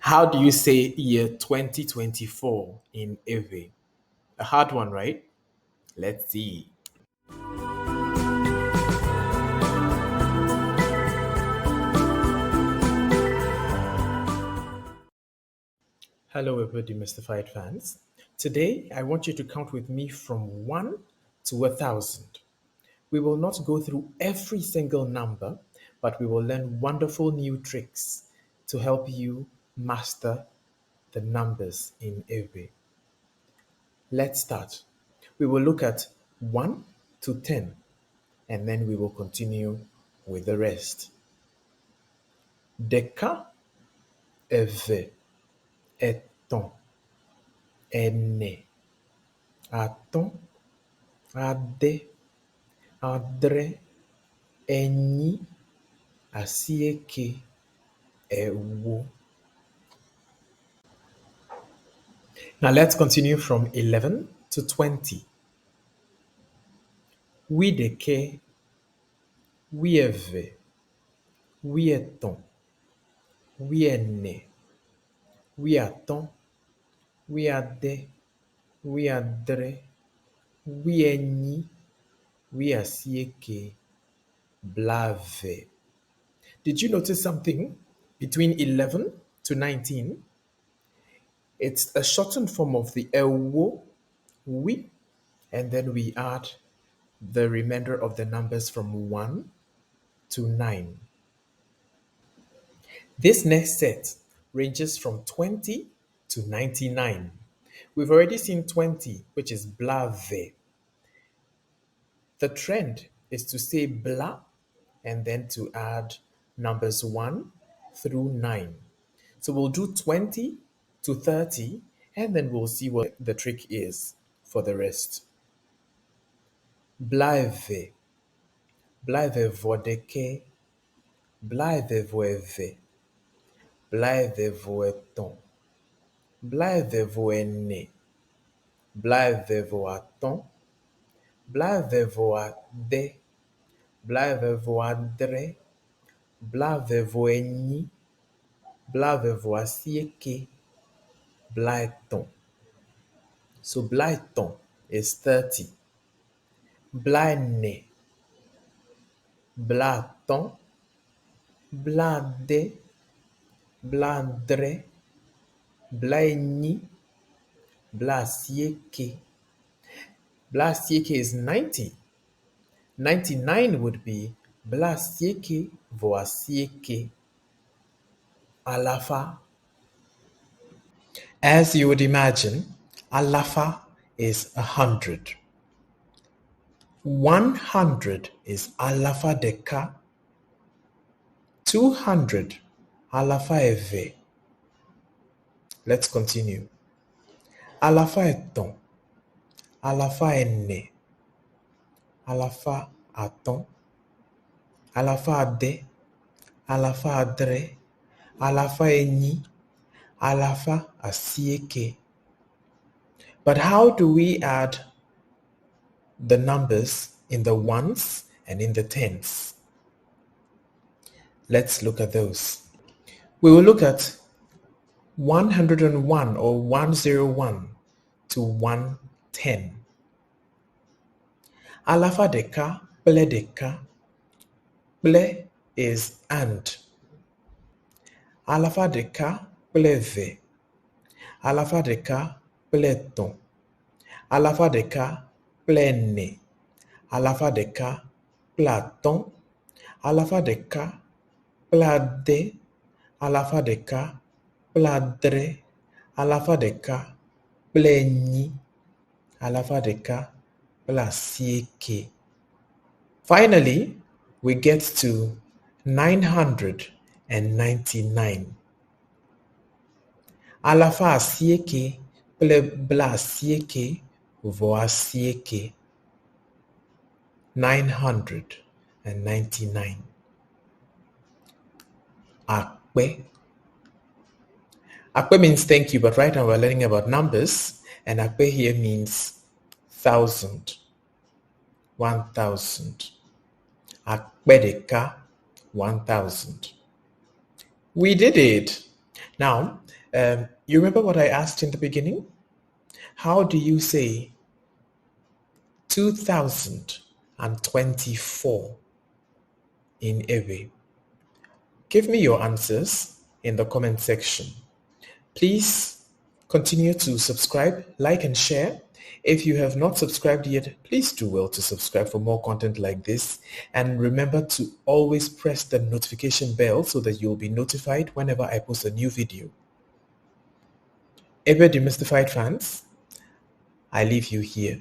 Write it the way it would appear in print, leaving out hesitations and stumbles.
How do you say year 2024 in Ewe? A hard one, right? Let's see. Hello, Ewe Demystified fans. Today, I want you to count with me from 1 to 1,000. We will not go through every single number, but we will learn wonderful new tricks to help you master the numbers in Ewe. Let's start. We will look at 1 to 10, and then we will continue with the rest. Deka, eve, eton, ene, aton, ade, adre, enyi, asieke, ewo. Now let's continue from 11 to 20. Wideke, wieve, wieton, wiene, wiaton, wiade, wiadre, wienyi, wiasieke, blave. Did you notice something between 11 to 19? It's a shortened form of the ewo, we, and then we add the remainder of the numbers from 1 to 9. This next set ranges from 20 to 99. We've already seen 20, which is blave. The trend is to say bla and then to add numbers 1 through 9. So we'll do 20 to 30 and then we'll see what the trick is for the rest. Blave, blave vodeke, blave voeve, blave voeton, blave voene, blave voaton, blave voade, blave voadre, blave voeni, blave voasieke, blaiton. So blaiton is 30. Blaine, blaton, blade, bladre, blaigny, blasieke. Blasieke is 90. 99 would be blasieke voasieke. Alafa. As you would imagine, alafa is 100. 100 is alafa deka. 200 alafa eve. Let's continue. Alafa eton, alafa ene, alafa aton, alafa ade, alafa adre, alafa enyi, alafa asieke. But how do we add the numbers in the ones and in the tens? Let's look at those. We will look at 101 or 101 to 110. Alafa deka, ple deka. Ple is and. Alafa deka, ple ve. Alafa deka, pleton. Alafa deka, plene. Alafa deka, platon. Alafa deka, plade. Alafa deka, pladre. Alafa deka, plenyi. Alafa deka, plasieke. Finally, we get to 999. Alafa asieke, ple blasieke, voasieke. 999. Akpe. Akpe means thank you, but right now we're learning about numbers, and akpe here means 1,000. 1,000. Akpe deka, 1,000. We did it. Now, You remember what I asked in the beginning? How do you say 2024 in Ewe? Give me your answers in the comment section. Please continue to subscribe, like, and share. If you have not subscribed yet, please do well to subscribe for more content like this. And remember to always press the notification bell so that you'll be notified whenever I post a new video. Ever demystified fans, I leave you here.